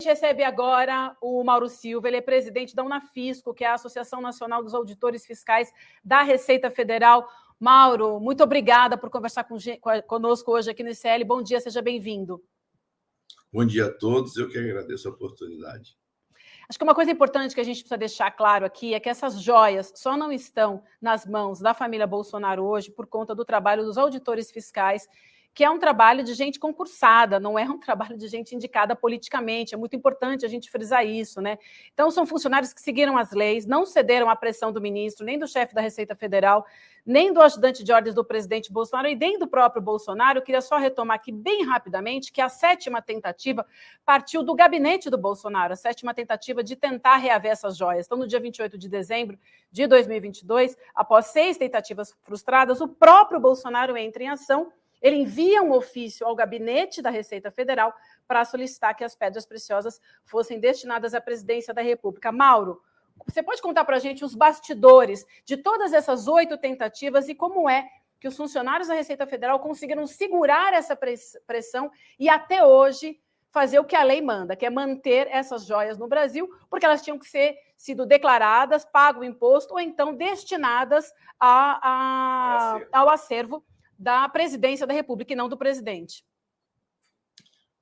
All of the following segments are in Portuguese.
A gente recebe agora o Mauro Silva, ele é presidente da Unafisco, que é a Associação Nacional dos Auditores Fiscais da Receita Federal. Mauro, muito obrigada por conversar conosco hoje aqui no ICL. Bom dia, seja bem-vindo. Bom dia a todos, eu que agradeço a oportunidade. Acho que uma coisa importante que a gente precisa deixar claro aqui é que essas joias só não estão nas mãos da família Bolsonaro hoje por conta do trabalho dos auditores fiscais, que é um trabalho de gente concursada, não é um trabalho de gente indicada politicamente. É muito importante a gente frisar isso, né? Então, são funcionários que seguiram as leis, não cederam à pressão do ministro, nem do chefe da Receita Federal, nem do ajudante de ordens do presidente Bolsonaro e nem do próprio Bolsonaro. Eu queria só retomar aqui bem rapidamente que a 7ª tentativa partiu do gabinete do Bolsonaro, a 7ª tentativa de tentar reaver essas joias. Então, no dia 28 de dezembro de 2022, após 6 tentativas frustradas, o próprio Bolsonaro entra em ação. Ele envia um ofício ao gabinete da Receita Federal para solicitar que as pedras preciosas fossem destinadas à presidência da República. Mauro, você pode contar para a gente os bastidores de todas essas 8 tentativas e como é que os funcionários da Receita Federal conseguiram segurar essa pressão e até hoje fazer o que a lei manda, que é manter essas joias no Brasil, porque elas tinham que sido declaradas, pago o imposto ou então destinadas ao acervo da presidência da República e não do presidente.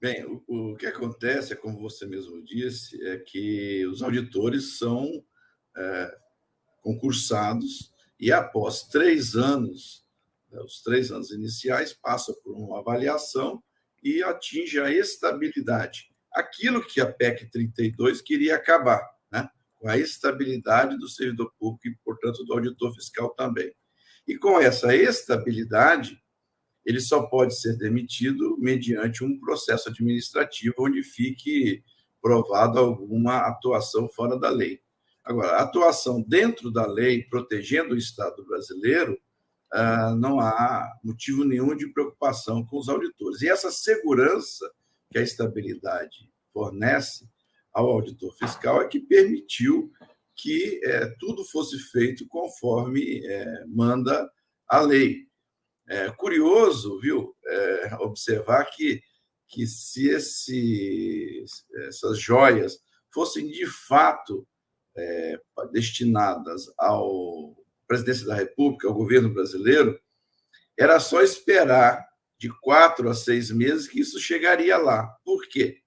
Bem, o que acontece, como você mesmo disse, é que os auditores são concursados e após 3 anos, os 3 anos iniciais, passam por uma avaliação e atinge a estabilidade. Aquilo que a PEC 32 queria acabar, né? Com a estabilidade do servidor público e, portanto, do auditor fiscal também. E com essa estabilidade, ele só pode ser demitido mediante um processo administrativo onde fique provado alguma atuação fora da lei. Agora, a atuação dentro da lei, protegendo o Estado brasileiro, não há motivo nenhum de preocupação com os auditores. E essa segurança que a estabilidade fornece ao auditor fiscal é que permitiu que tudo fosse feito conforme manda a lei. É curioso, viu, observar que se essas joias fossem de fato destinadas à presidência da República, ao governo brasileiro, era só esperar de 4 a 6 meses que isso chegaria lá. Por quê?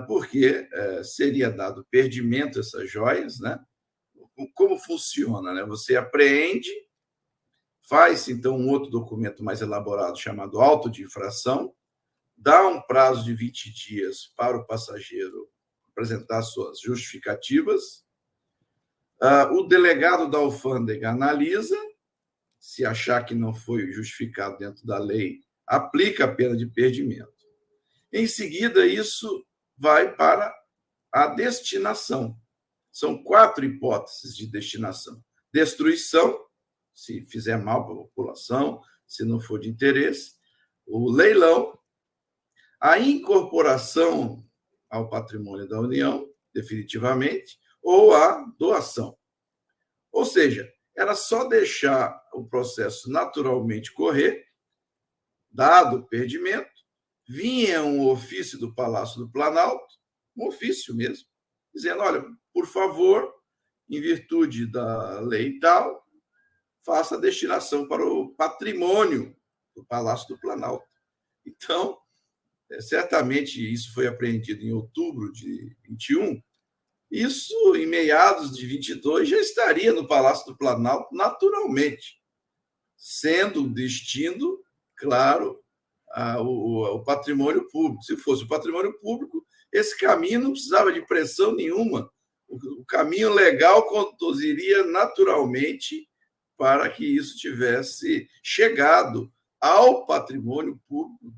Porque seria dado perdimento a essas joias, né? Como funciona, né? Você apreende, faz, então, um outro documento mais elaborado chamado auto de infração, dá um prazo de 20 dias para o passageiro apresentar suas justificativas, o delegado da alfândega analisa, se achar que não foi justificado dentro da lei, aplica a pena de perdimento. Em seguida, isso vai para a destinação. São 4 hipóteses de destinação. Destruição, se fizer mal para a população, se não for de interesse, o leilão, a incorporação ao patrimônio da União, definitivamente, ou a doação. Ou seja, era só deixar o processo naturalmente correr, dado o perdimento, vinha um ofício do Palácio do Planalto, um ofício mesmo, dizendo, olha, por favor, em virtude da lei tal, faça a destinação para o patrimônio do Palácio do Planalto. Então, certamente isso foi apreendido em outubro de 21, isso, em meados de 22, já estaria no Palácio do Planalto naturalmente, sendo o destino, claro, o patrimônio público. Se fosse o patrimônio público, esse caminho não precisava de pressão nenhuma. O caminho legal conduziria naturalmente para que isso tivesse chegado ao patrimônio público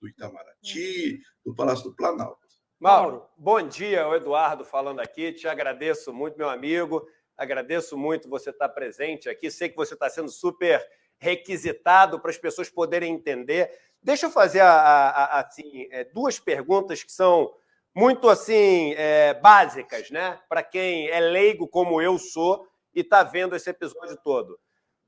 do Itamaraty, do Palácio do Planalto. Mauro, bom dia, o Eduardo falando aqui, te agradeço muito, meu amigo, agradeço muito você estar presente aqui, sei que você está sendo super requisitado para as pessoas poderem entender. Deixa eu fazer assim, 2 perguntas que são muito assim, básicas, né? Para quem é leigo como eu sou e está vendo esse episódio todo.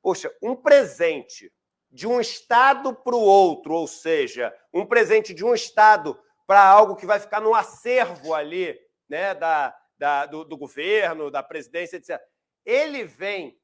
Poxa, um presente de um estado para o outro, ou seja, um presente de um estado para algo que vai ficar no acervo ali, né, do governo, da presidência, etc. Ele vem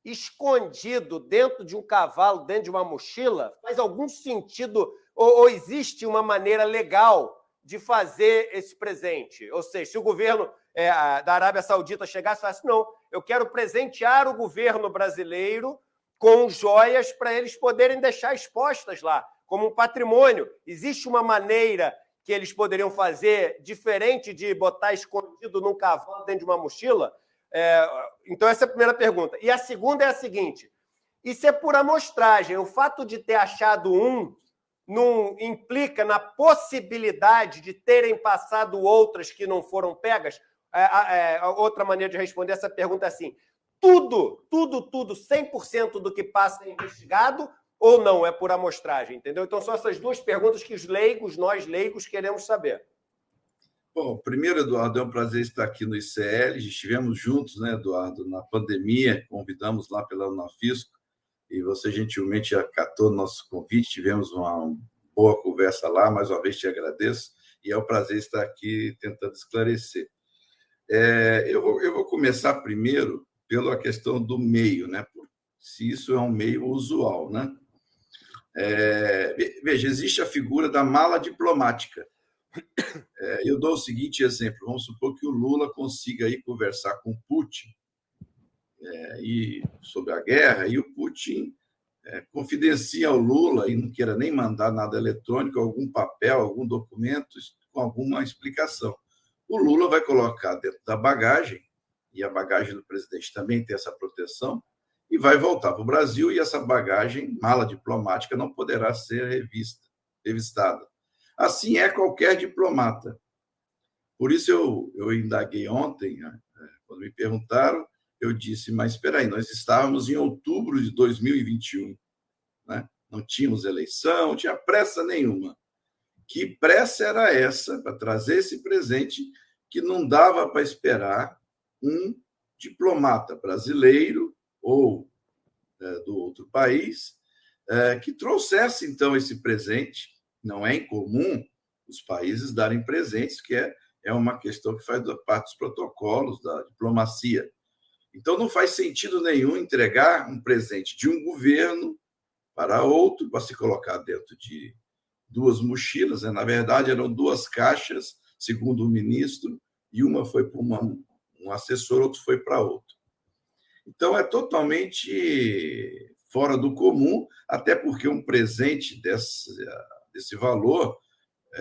escondido dentro de um cavalo, dentro de uma mochila? Faz algum sentido? Ou existe uma maneira legal de fazer esse presente? Ou seja, se o governo da Arábia Saudita chegasse e falasse, não, eu quero presentear o governo brasileiro com joias para eles poderem deixar expostas lá, como um patrimônio. Existe uma maneira que eles poderiam fazer diferente de botar escondido num cavalo dentro de uma mochila? Então, essa é a primeira pergunta. E a segunda é a seguinte: isso é por amostragem. O fato de ter achado não implica na possibilidade de terem passado outras que não foram pegas? Outra maneira de responder essa pergunta é assim: tudo, 100% do que passa é investigado ou não? É por amostragem, entendeu? Então, são essas duas perguntas que nós leigos, queremos saber. Bom, primeiro, Eduardo, é um prazer estar aqui no ICL. Estivemos juntos, né, Eduardo, na pandemia, convidamos lá pela Unafisco, e você gentilmente acatou nosso convite, tivemos uma boa conversa lá, mais uma vez te agradeço, e é um prazer estar aqui tentando esclarecer. Eu vou começar primeiro pela questão do meio, né, se isso é um meio usual, né? Veja, existe a figura da mala diplomática. Eu dou o seguinte exemplo: vamos supor que o Lula consiga ir conversar com o Putin sobre a guerra, e o Putin confidencia ao Lula e não queira nem mandar nada eletrônico, algum papel, algum documento com alguma explicação. O Lula vai colocar dentro da bagagem, e a bagagem do presidente também tem essa proteção, e vai voltar para o Brasil, e essa bagagem, mala diplomática, não poderá ser revistada. Assim é qualquer diplomata. Por isso eu indaguei ontem, quando me perguntaram, eu disse, mas espera aí, nós estávamos em outubro de 2021, né? Não tínhamos eleição, não tinha pressa nenhuma. Que pressa era essa para trazer esse presente que não dava para esperar um diplomata brasileiro ou do outro país que trouxesse, então, esse presente? Não é incomum os países darem presentes, que é uma questão que faz parte dos protocolos da diplomacia. Então, não faz sentido nenhum entregar um presente de um governo para outro, para se colocar dentro de duas mochilas. Na verdade, eram duas caixas, segundo o ministro, e uma foi para um assessor, outro foi para outro. Então, é totalmente fora do comum, até porque um presente desse valor,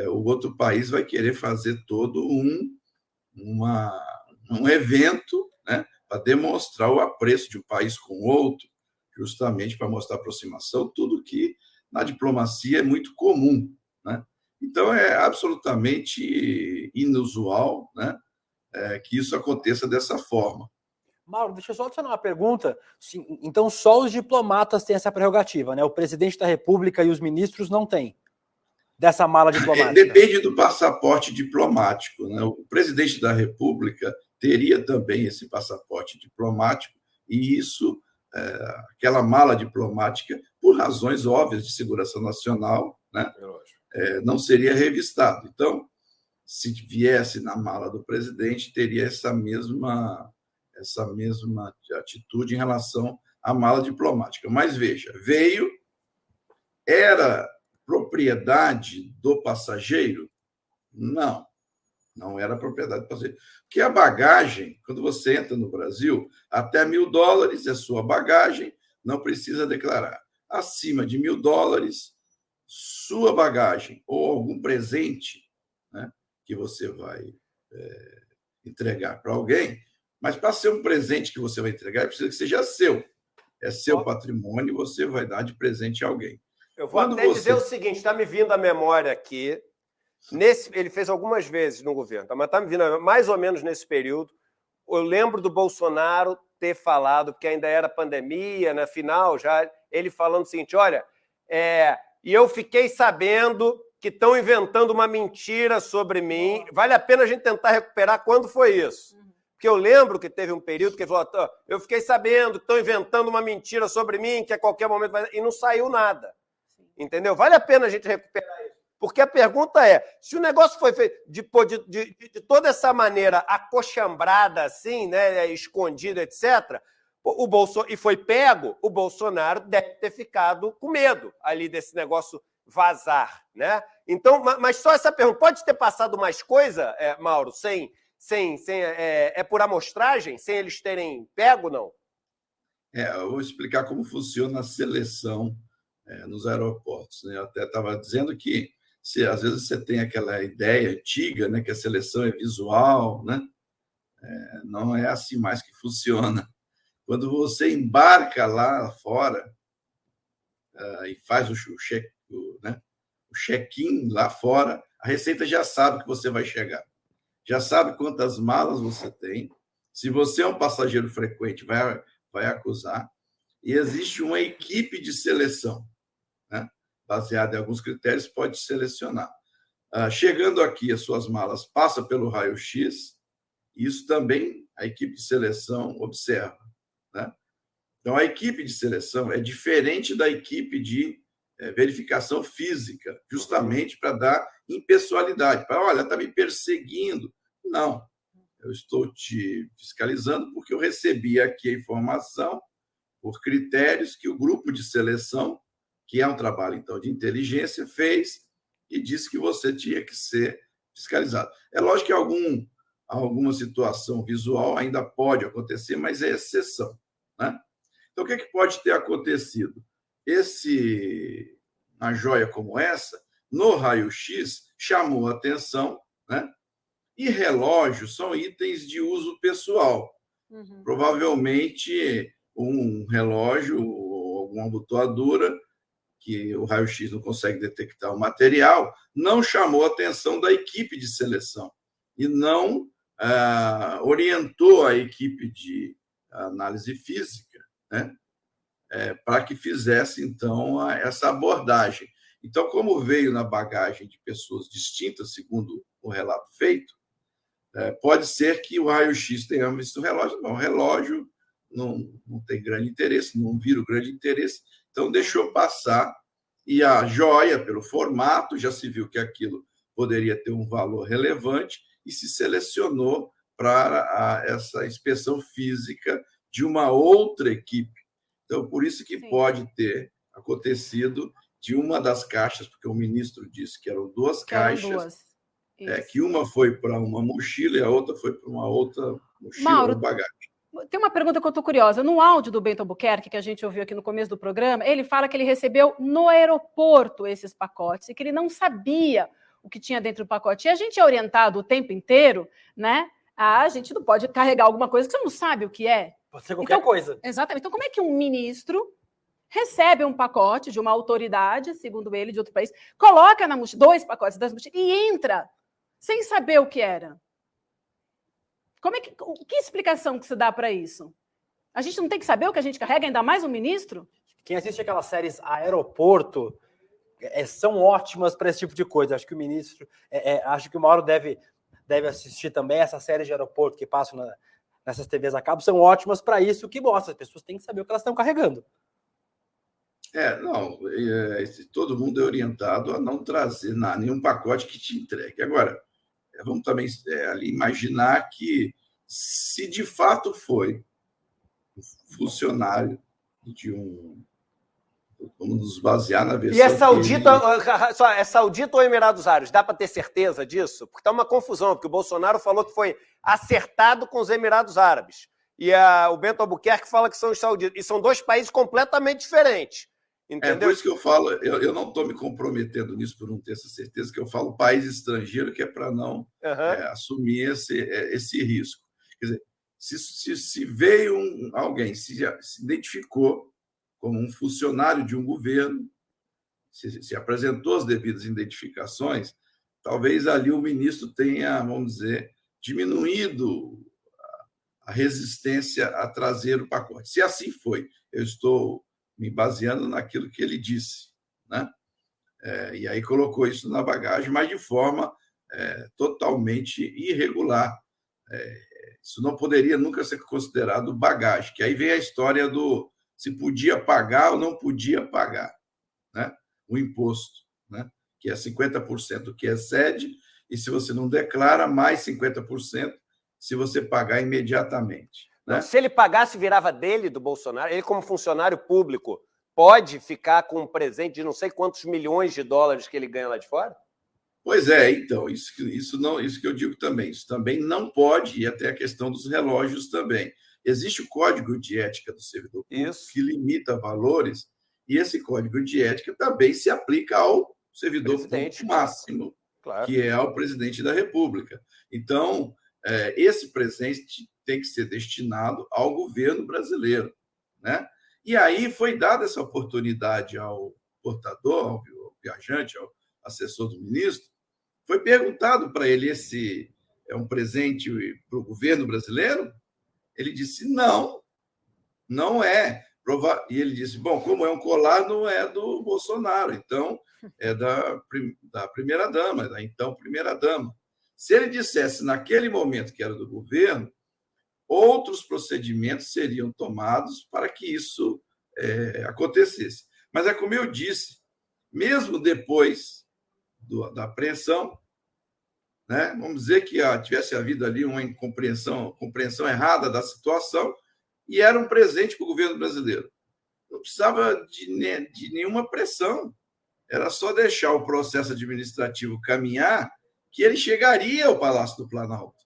o outro país vai querer fazer todo um evento, né, para demonstrar o apreço de um país com o outro, justamente para mostrar aproximação, tudo que na diplomacia é muito comum, né? Então, é absolutamente inusual, né, que isso aconteça dessa forma. Mauro, deixa eu só adicionar uma pergunta. Então, só os diplomatas têm essa prerrogativa, né? O presidente da República e os ministros não têm dessa mala diplomática. Depende do passaporte diplomático, né? O presidente da República teria também esse passaporte diplomático, e isso, aquela mala diplomática, por razões óbvias de segurança nacional, né, não seria revistado. Então, se viesse na mala do presidente, teria essa mesma atitude em relação à mala diplomática. Mas, veja, era propriedade do passageiro? Não era propriedade do passageiro. Porque a bagagem, quando você entra no Brasil, até $1.000 é sua bagagem, não precisa declarar. Acima de $1.000, sua bagagem ou algum presente, né, que você vai entregar para alguém, mas para ser um presente que você vai entregar, precisa que seja seu. É seu patrimônio, você vai dar de presente a alguém. Eu vou dizer o seguinte, está me vindo à memória aqui, ele fez algumas vezes no governo, mas está me vindo mais ou menos nesse período. Eu lembro do Bolsonaro ter falado, porque ainda era pandemia, na final, já ele falando o seguinte, olha, e eu fiquei sabendo que estão inventando uma mentira sobre mim, vale a pena a gente tentar recuperar quando foi isso. Porque eu lembro que teve um período que ele falou, eu fiquei sabendo que estão inventando uma mentira sobre mim, que a qualquer momento vai... E não saiu nada. Entendeu? Vale a pena a gente recuperar isso. Porque a pergunta é, se o negócio foi feito de toda essa maneira acochambrada, assim, né, escondida, etc., e foi pego, o Bolsonaro deve ter ficado com medo ali desse negócio vazar, né? Então, mas só essa pergunta, pode ter passado mais coisa, Mauro, é por amostragem, sem eles terem pego, não? Eu vou explicar como funciona a seleção nos aeroportos, né? Eu até estava dizendo que às vezes você tem aquela ideia antiga, né, que a seleção é visual, né? Não é assim mais que funciona. Quando você embarca lá fora e faz o check-in lá fora, a Receita já sabe que você vai chegar. Já sabe quantas malas você tem. Se você é um passageiro frequente, vai acusar. E existe uma equipe de seleção, né? Baseada em alguns critérios, pode selecionar. Chegando aqui, as suas malas passam pelo raio-x. Isso também a equipe de seleção observa, né? Então, a equipe de seleção é diferente da equipe de verificação física, justamente para dar impessoalidade. Olha, está me perseguindo. Não, eu estou te fiscalizando porque eu recebi aqui a informação por critérios que o grupo de seleção, que é um trabalho, então, de inteligência, fez e disse que você tinha que ser fiscalizado. É lógico que alguma situação visual ainda pode acontecer, mas é exceção, né? Então, o que pode ter acontecido? Uma joia como essa, no raio-x, chamou a atenção, né? E relógios são itens de uso pessoal. Uhum. Provavelmente, um relógio ou alguma abotoadura, que o raio-x não consegue detectar o material, não chamou a atenção da equipe de seleção e não orientou a equipe de análise física, né, para que fizesse, então, essa abordagem. Então, como veio na bagagem de pessoas distintas, segundo o relato feito, pode ser que o raio-x tenha visto o relógio, mas o relógio não tem grande interesse, não vira o grande interesse, então deixou passar, e a joia, pelo formato, já se viu que aquilo poderia ter um valor relevante e se selecionou para essa inspeção física de uma outra equipe. Então, por isso que pode ter acontecido de uma das caixas, porque o ministro disse que eram duas caixas, que uma foi para uma mochila e a outra foi para uma outra mochila, Mauro, ou bagagem. Tem uma pergunta que eu estou curiosa. No áudio do Bento Albuquerque, que a gente ouviu aqui no começo do programa, ele fala que ele recebeu no aeroporto esses pacotes e que ele não sabia o que tinha dentro do pacote. E a gente é orientado o tempo inteiro, né? A gente não pode carregar alguma coisa que você não sabe o que é. Pode ser qualquer coisa. Exatamente. Então, como é que um ministro recebe um pacote de uma autoridade, segundo ele, de outro país, coloca na mochila, 2 pacotes das mochilas e entra sem saber o que era? Que explicação que se dá para isso? A gente não tem que saber o que a gente carrega, ainda mais um ministro? Quem assiste aquelas séries Aeroporto são ótimas para esse tipo de coisa. Acho que o ministro, acho que o Mauro deve assistir também essas séries de aeroporto que passam nessas TVs a cabo, são ótimas para isso, que mostra. As pessoas têm que saber o que elas estão carregando. Todo mundo é orientado a não trazer nenhum pacote que te entregue. Agora, vamos também ali imaginar que, se de fato foi um funcionário de vamos nos basear na versão... E é saudita ou Emirados Árabes? Dá para ter certeza disso? Porque está uma confusão, porque o Bolsonaro falou que foi acertado com os Emirados Árabes. E o Bento Albuquerque fala que são os sauditas. E são 2 países completamente diferentes. Entendeu? Por isso que eu falo, eu não estou me comprometendo nisso por não ter essa certeza, que eu falo país estrangeiro, que é para não assumir esse risco. Quer dizer, se veio alguém, se identificou como um funcionário de um governo, se apresentou as devidas identificações, talvez ali o ministro tenha, vamos dizer, diminuído a resistência a trazer o pacote. Se assim foi, eu estou me baseando naquilo que ele disse, né? E aí colocou isso na bagagem, mas de forma totalmente irregular. Isso não poderia nunca ser considerado bagagem, que aí vem a história do se podia pagar ou não podia pagar, né? O imposto, né? que é 50% do que excede, e se você não declara, mais 50% se você pagar imediatamente. Né? Não, se ele pagasse, virava dele, do Bolsonaro. Ele, como funcionário público, pode ficar com um presente de não sei quantos milhões de dólares que ele ganha lá de fora? Pois é, então, isso que eu digo também. Isso também não pode, e até a questão dos relógios também. Existe o Código de Ética do Servidor Público, que limita valores, e esse Código de Ética também se aplica ao servidor público máximo, claro, que é ao presidente da República. Então, esse presente tem que ser destinado ao governo brasileiro. Né? E aí foi dada essa oportunidade ao portador, ao viajante, ao assessor do ministro, foi perguntado para ele: esse é um presente para o governo brasileiro? Ele disse: não, não é. E ele disse: bom, como é um colar, não é do Bolsonaro, então é da primeira-dama, da então primeira-dama. Se ele dissesse naquele momento que era do governo, outros procedimentos seriam tomados para que isso acontecesse. Mas é como eu disse, mesmo depois da apreensão, né, vamos dizer que tivesse havido ali uma compreensão errada da situação, e era um presente para o governo brasileiro. Não precisava de nenhuma pressão, era só deixar o processo administrativo caminhar, que ele chegaria ao Palácio do Planalto,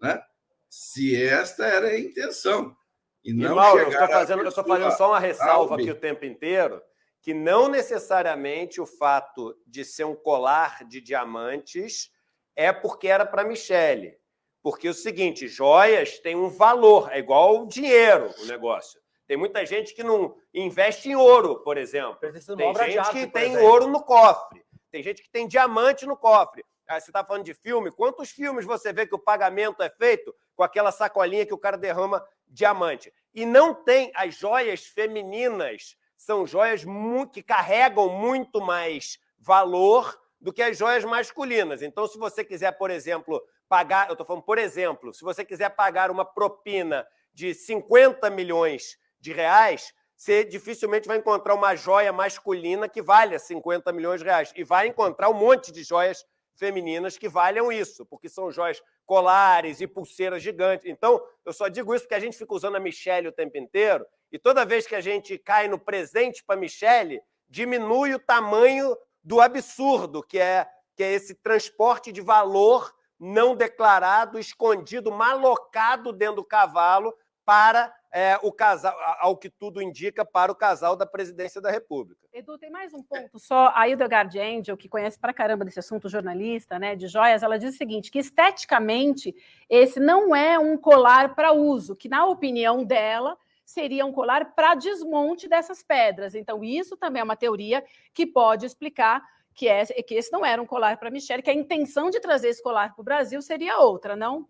né? Se esta era a intenção. E não, Mauro, eu estou fazendo só uma ressalva aqui o tempo inteiro, que não necessariamente o fato de ser um colar de diamantes é porque era para Michele. Porque é o seguinte, joias têm um valor, é igual dinheiro o negócio. Tem muita gente que não investe em ouro, por exemplo. Tem gente que tem ouro no cofre. Tem gente que tem diamante no cofre. Aí você está falando de filme, quantos filmes você vê que o pagamento é feito com aquela sacolinha que o cara derrama diamante? E não tem as joias femininas, são joias que carregam muito mais valor do que as joias masculinas. Então, se você quiser, por exemplo, pagar... Eu estou falando, por exemplo, se você quiser pagar uma propina de 50 milhões de reais, você dificilmente vai encontrar uma joia masculina que valha 50 milhões de reais. E vai encontrar um monte de joias femininas que valham isso, porque são joias colares e pulseiras gigantes. Então, eu só digo isso porque a gente fica usando a Michele o tempo inteiro, e toda vez que a gente cai no presente para a Michele, diminui o tamanho do absurdo, que é esse transporte de valor não declarado, escondido, malocado dentro do cavalo para o casal, ao que tudo indica, para o casal da presidência da República. Edu, tem mais um ponto só. A Hildegard Angel, que conhece pra caramba desse assunto, jornalista, né, de joias, ela diz o seguinte, que esteticamente esse não é um colar para uso, que na opinião dela seria um colar para desmonte dessas pedras. Então isso também é uma teoria que pode explicar que esse não era um colar para Michele, que a intenção de trazer esse colar para o Brasil seria outra, não?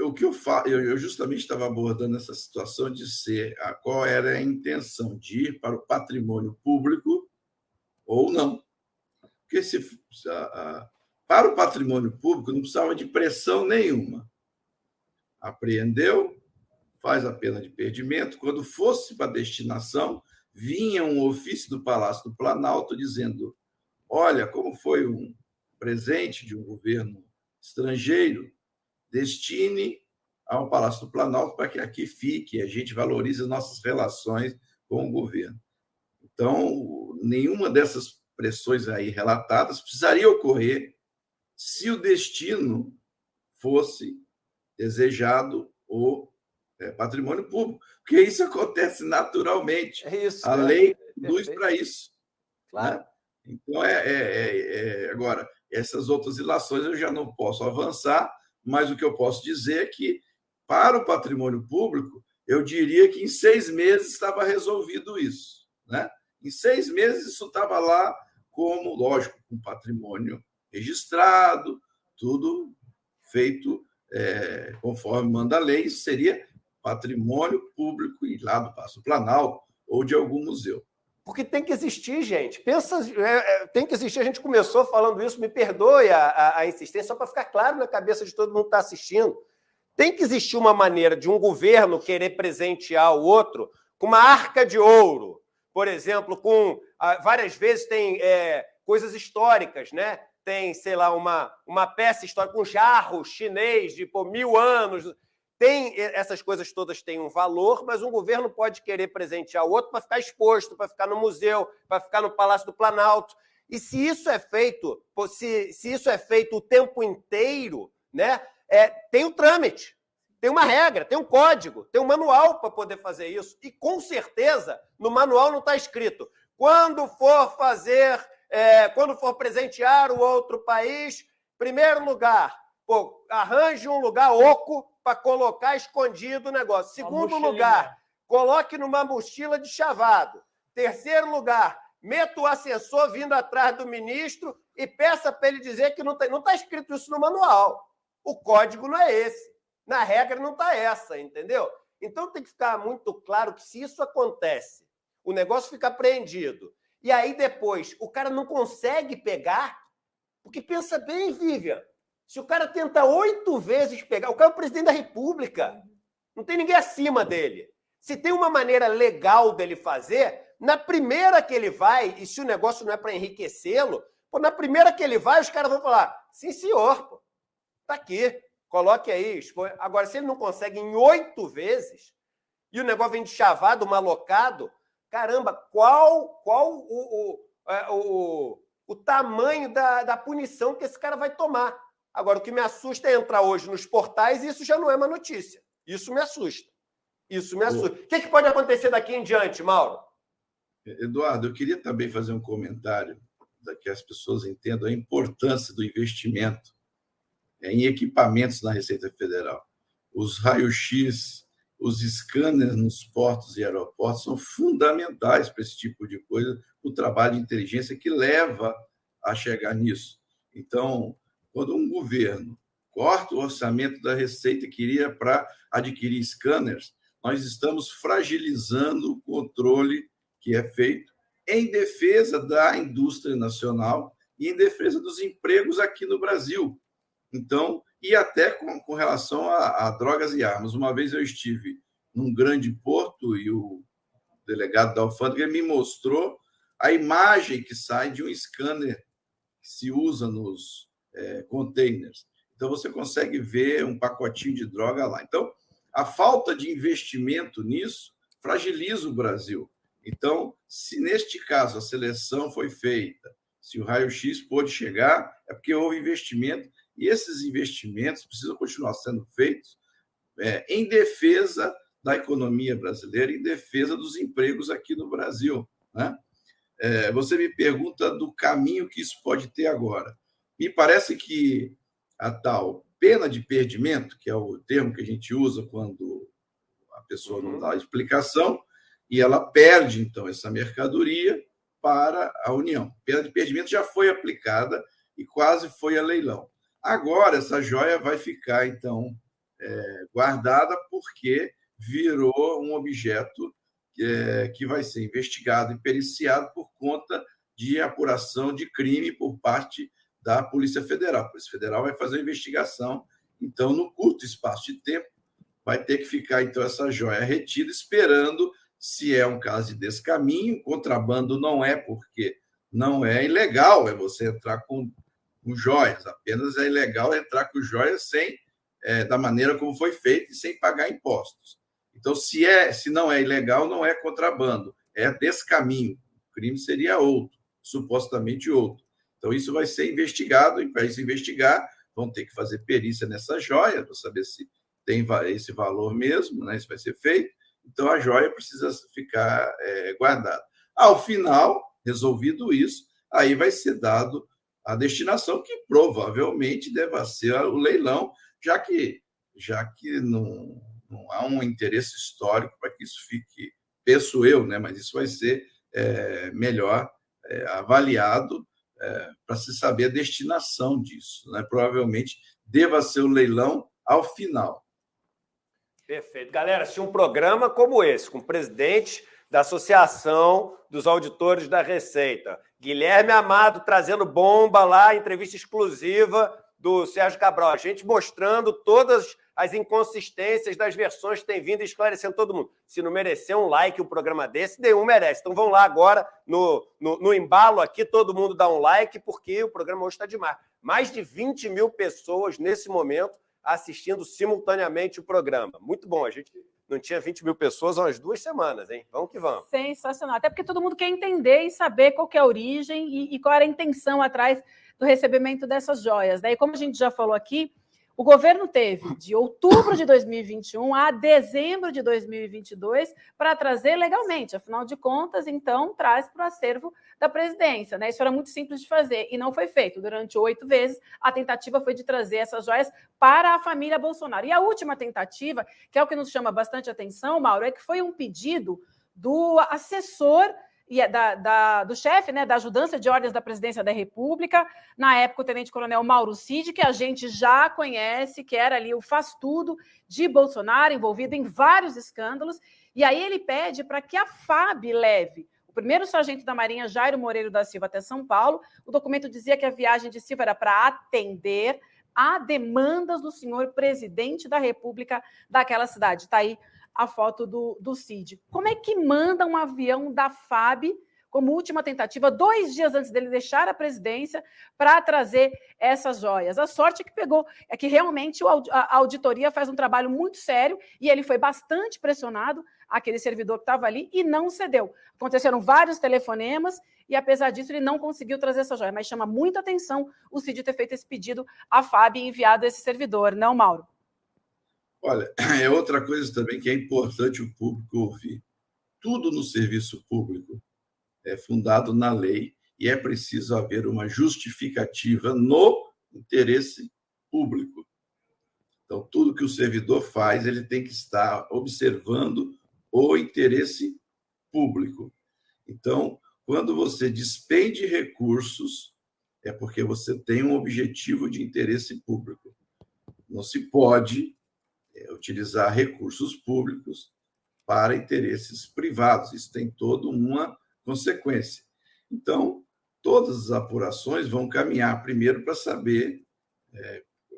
O que eu justamente estava abordando essa situação de qual era a intenção de ir para o patrimônio público ou não. Porque para o patrimônio público não precisava de pressão nenhuma. Apreendeu, faz a pena de perdimento. Quando fosse para a destinação, vinha um ofício do Palácio do Planalto dizendo: olha, como foi um presente de um governo estrangeiro, destine ao Palácio do Planalto para que aqui fique e a gente valorize nossas relações com o governo. Então, nenhuma dessas pressões aí relatadas precisaria ocorrer se o destino fosse desejado o patrimônio público, porque isso acontece naturalmente. A lei conduz para isso. Claro. Né? Então, agora, essas outras ilações eu já não posso avançar, mas o que eu posso dizer é que, para o patrimônio público, eu diria que em 6 meses estava resolvido isso. Né? Em 6 meses isso estava lá como, lógico, com patrimônio registrado, tudo feito conforme manda a lei, isso seria patrimônio público e lá do Palácio do Planalto ou de algum museu. Porque tem que existir, gente. Tem que existir. A gente começou falando isso, me perdoe a insistência, só para ficar claro na cabeça de todo mundo que está assistindo. Tem que existir uma maneira de um governo querer presentear o outro com uma arca de ouro, por exemplo, com várias vezes tem coisas históricas, né? Tem, sei lá, uma peça histórica, um jarro chinês de 1000 anos. Tem essas coisas todas têm um valor, mas um governo pode querer presentear o outro para ficar exposto, para ficar no museu, para ficar no Palácio do Planalto. E se isso é feito, se isso é feito o tempo inteiro, né? Tem um trâmite, tem uma regra, tem um código, tem um manual para poder fazer isso. E com certeza no manual não está escrito: quando for presentear o outro país, primeiro lugar, arranje um lugar oco para colocar escondido o negócio. Segundo lugar, coloque numa mochila de chavado. Terceiro lugar, meta o assessor vindo atrás do ministro e peça para ele dizer que não está escrito isso no manual. O código não é esse. Na regra não está essa, entendeu? Então tem que ficar muito claro que se isso acontece, o negócio fica apreendido, e aí depois o cara não consegue pegar, porque pensa bem, Vivian, se o cara tenta 8 vezes pegar, o cara é o presidente da República, não tem ninguém acima dele. Se tem uma maneira legal dele fazer, na primeira que ele vai, e se o negócio não é para enriquecê-lo, na primeira que ele vai, os caras vão falar: sim, senhor, pô, tá aqui, coloque aí. Expõe. Agora, se ele não consegue em 8 vezes, e o negócio vem de chavado, malocado, caramba, qual o tamanho da punição que esse cara vai tomar? Agora, o que me assusta é entrar hoje nos portais e isso já não é uma notícia. Isso me assusta. Isso me assusta. O que pode acontecer daqui em diante, Mauro? Eduardo, eu queria também fazer um comentário para que as pessoas entendam a importância do investimento em equipamentos na Receita Federal. Os raios-x, os scanners nos portos e aeroportos são fundamentais para esse tipo de coisa, o trabalho de inteligência que leva a chegar nisso. Então, quando um governo corta o orçamento da Receita que iria para adquirir scanners, nós estamos fragilizando o controle que é feito em defesa da indústria nacional e em defesa dos empregos aqui no Brasil. Então, e até com relação a drogas e armas. Uma vez eu estive num grande porto e o delegado da alfândega me mostrou a imagem que sai de um scanner que se usa nos containers. Então, você consegue ver um pacotinho de droga lá. Então, a falta de investimento nisso fragiliza o Brasil. Então, se neste caso a seleção foi feita, se o raio-x pôde chegar, é porque houve investimento, e esses investimentos precisam continuar sendo feitos em defesa da economia brasileira, em defesa dos empregos aqui no Brasil, né? Você me pergunta do caminho que isso pode ter agora. Me parece que a tal pena de perdimento, que é o termo que a gente usa quando a pessoa não dá explicação, e ela perde, então, essa mercadoria para a União. A pena de perdimento já foi aplicada e quase foi a leilão. Agora, essa joia vai ficar, então, guardada porque virou um objeto que vai ser investigado e periciado por conta de apuração de crime por parte da Polícia Federal. A Polícia Federal vai fazer a investigação, então, no curto espaço de tempo, vai ter que ficar, então, essa joia retida, esperando se é um caso de descaminho. Contrabando não é, porque não é ilegal, é você entrar com joias, apenas é ilegal entrar com joias da maneira como foi feito e sem pagar impostos. Então, se não é ilegal, não é contrabando, é descaminho. O crime seria outro, supostamente outro. Então, isso vai ser investigado, e para isso investigar, vão ter que fazer perícia nessa joia, para saber se tem esse valor mesmo, né? Isso vai ser feito. Então, a joia precisa ficar guardada. Ao final, resolvido isso, aí vai ser dado a destinação, que provavelmente deva ser o leilão, já que não há um interesse histórico para que isso fique, penso eu, né? Mas isso vai ser melhor avaliado para se saber a destinação disso, né? Provavelmente deva ser o leilão ao final. Perfeito. Galera, se um programa como esse, com o presidente da Associação dos Auditores da Receita, Guilherme Amado trazendo bomba lá, entrevista exclusiva do Sérgio Cabral, a gente mostrando todas as inconsistências das versões que tem vindo esclarecendo todo mundo. Se não merecer um like um programa desse, nenhum merece. Então vão lá agora, no embalo aqui, todo mundo dá um like, porque o programa hoje está demais. Mais de 20 mil pessoas nesse momento assistindo simultaneamente o programa. Muito bom, a gente não tinha 20 mil pessoas há umas 2 semanas, hein? Vamos que vamos. Sensacional. Até porque todo mundo quer entender e saber qual que é a origem e qual era a intenção atrás do recebimento dessas joias. Daí, como a gente já falou aqui, o governo teve de outubro de 2021 a dezembro de 2022 para trazer legalmente. Afinal de contas, então, traz para o acervo da presidência. Né? Isso era muito simples de fazer e não foi feito. Durante 8 vezes, a tentativa foi de trazer essas joias para a família Bolsonaro. E a última tentativa, que é o que nos chama bastante atenção, Mauro, é que foi um pedido do assessor do chefe, né, da ajudância de ordens da presidência da República, na época o tenente-coronel Mauro Cid, que a gente já conhece, que era ali o faz-tudo de Bolsonaro, envolvido em vários escândalos, e aí ele pede para que a FAB leve o primeiro sargento da Marinha, Jairo Moreiro da Silva, até São Paulo. O documento dizia que a viagem de Silva era para atender a demandas do senhor presidente da República daquela cidade. Está aí a foto do Cid. Como é que manda um avião da FAB, como última tentativa, 2 dias antes dele deixar a presidência, para trazer essas joias? A sorte que pegou é que realmente a auditoria faz um trabalho muito sério e ele foi bastante pressionado, aquele servidor que estava ali, e não cedeu. Aconteceram vários telefonemas e, apesar disso, ele não conseguiu trazer essa joia. Mas chama muita atenção o Cid ter feito esse pedido à FAB e enviado esse servidor, não, Mauro? Olha, é outra coisa também que é importante o público ouvir. Tudo no serviço público é fundado na lei e é preciso haver uma justificativa no interesse público. Então, tudo que o servidor faz, ele tem que estar observando o interesse público. Então, quando você despende recursos, é porque você tem um objetivo de interesse público. Não se pode utilizar recursos públicos para interesses privados. Isso tem toda uma consequência. Então, todas as apurações vão caminhar primeiro para saber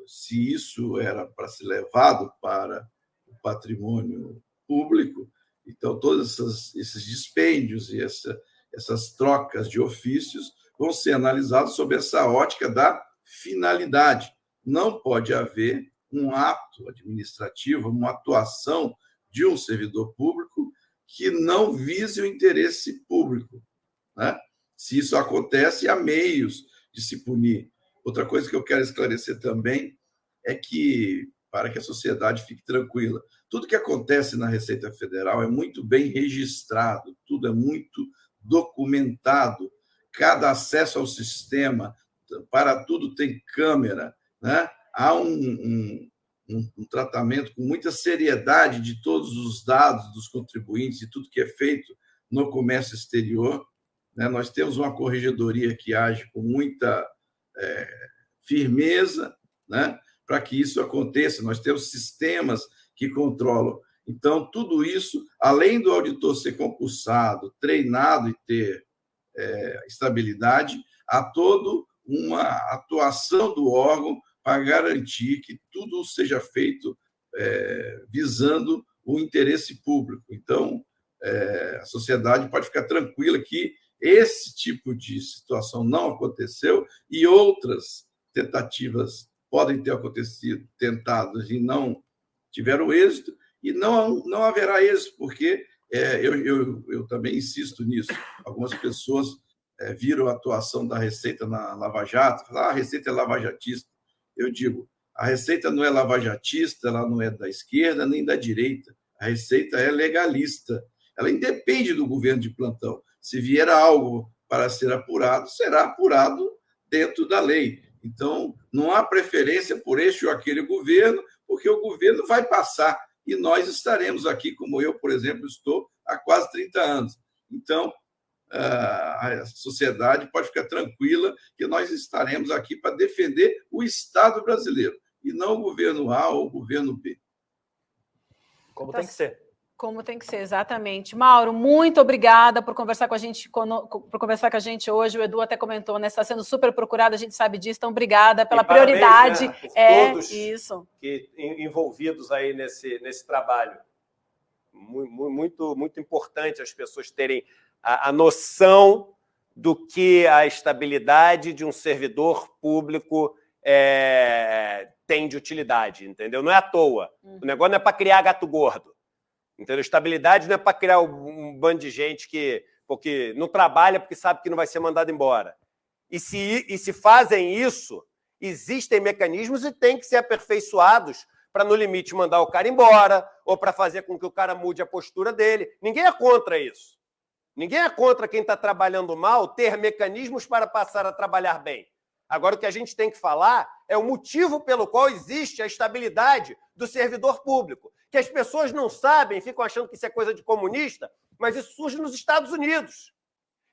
se isso era para ser levado para o patrimônio público. Então, todos esses dispêndios e essas trocas de ofícios vão ser analisados sob essa ótica da finalidade. Não pode haver um ato administrativo, uma atuação de um servidor público que não vise o interesse público. Né? Se isso acontece, há meios de se punir. Outra coisa que eu quero esclarecer também é que, para que a sociedade fique tranquila, tudo que acontece na Receita Federal é muito bem registrado, tudo é muito documentado, cada acesso ao sistema, para tudo tem câmera, né? Há um tratamento com muita seriedade de todos os dados dos contribuintes e tudo que é feito no comércio exterior. Né? Nós temos uma corregedoria que age com muita firmeza, né? Para que isso aconteça. Nós temos sistemas que controlam. Então, tudo isso, além do auditor ser concursado, treinado e ter estabilidade, há toda uma atuação do órgão para garantir que tudo seja feito visando o interesse público. Então, a sociedade pode ficar tranquila que esse tipo de situação não aconteceu e outras tentativas podem ter acontecido, tentadas e não tiveram êxito, e não haverá êxito, porque eu também insisto nisso. Algumas pessoas viram a atuação da Receita na Lava Jato, falam, a Receita é lavajatista. Eu digo, a Receita não é lavajatista, ela não é da esquerda nem da direita. A Receita é legalista. Ela independe do governo de plantão. Se vier algo para ser apurado, será apurado dentro da lei. Então, não há preferência por este ou aquele governo, porque o governo vai passar e nós estaremos aqui, como eu, por exemplo, estou há quase 30 anos. Então, a sociedade pode ficar tranquila que nós estaremos aqui para defender o Estado brasileiro e não o governo A ou o governo B. Como tem que ser. Como tem que ser, exatamente. Mauro, muito obrigada por conversar com a gente, hoje. O Edu até comentou, né? Está sendo super procurado, a gente sabe disso, então obrigada pela prioridade. Né, por todos isso. Que envolvidos aí nesse trabalho. Muito, muito importante as pessoas terem a noção do que a estabilidade de um servidor público tem de utilidade, entendeu? Não é à toa. O negócio não é para criar gato gordo. Entendeu? Estabilidade não é para criar um bando de gente porque não trabalha porque sabe que não vai ser mandado embora. E se fazem isso, existem mecanismos e têm que ser aperfeiçoados para, no limite, mandar o cara embora ou para fazer com que o cara mude a postura dele. Ninguém é contra isso. Ninguém é contra quem está trabalhando mal ter mecanismos para passar a trabalhar bem. Agora, o que a gente tem que falar é o motivo pelo qual existe a estabilidade do servidor público. Que as pessoas não sabem, ficam achando que isso é coisa de comunista, mas isso surge nos Estados Unidos.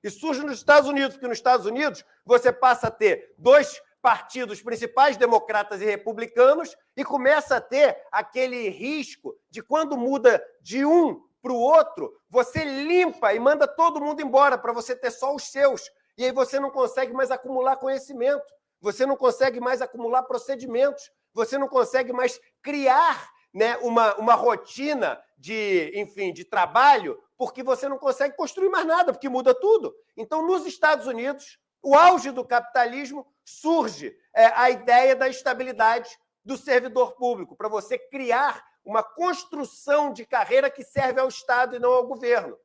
E surge nos Estados Unidos, porque nos Estados Unidos você passa a ter 2 partidos principais, democratas e republicanos, e começa a ter aquele risco de quando muda de um para o outro, você limpa e manda todo mundo embora para você ter só os seus. E aí você não consegue mais acumular conhecimento, você não consegue mais acumular procedimentos, você não consegue mais criar, né, uma rotina de trabalho, porque você não consegue construir mais nada, porque muda tudo. Então, nos Estados Unidos, o auge do capitalismo, surge a ideia da estabilidade do servidor público, para você criar uma construção de carreira que serve ao Estado e não ao governo.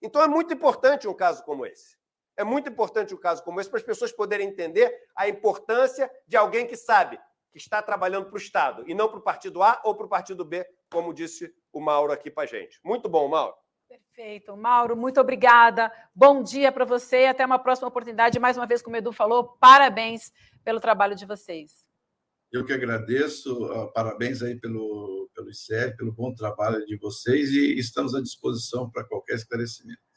Então, é muito importante um caso como esse. É muito importante um caso como esse para as pessoas poderem entender a importância de alguém que sabe que está trabalhando para o Estado e não para o partido A ou para o partido B, como disse o Mauro aqui para a gente. Muito bom, Mauro. Perfeito. Mauro, muito obrigada. Bom dia para você e até uma próxima oportunidade. Mais uma vez, como o Edu falou, parabéns pelo trabalho de vocês. Eu que agradeço, parabéns aí pelo ICL, pelo bom trabalho de vocês e estamos à disposição para qualquer esclarecimento.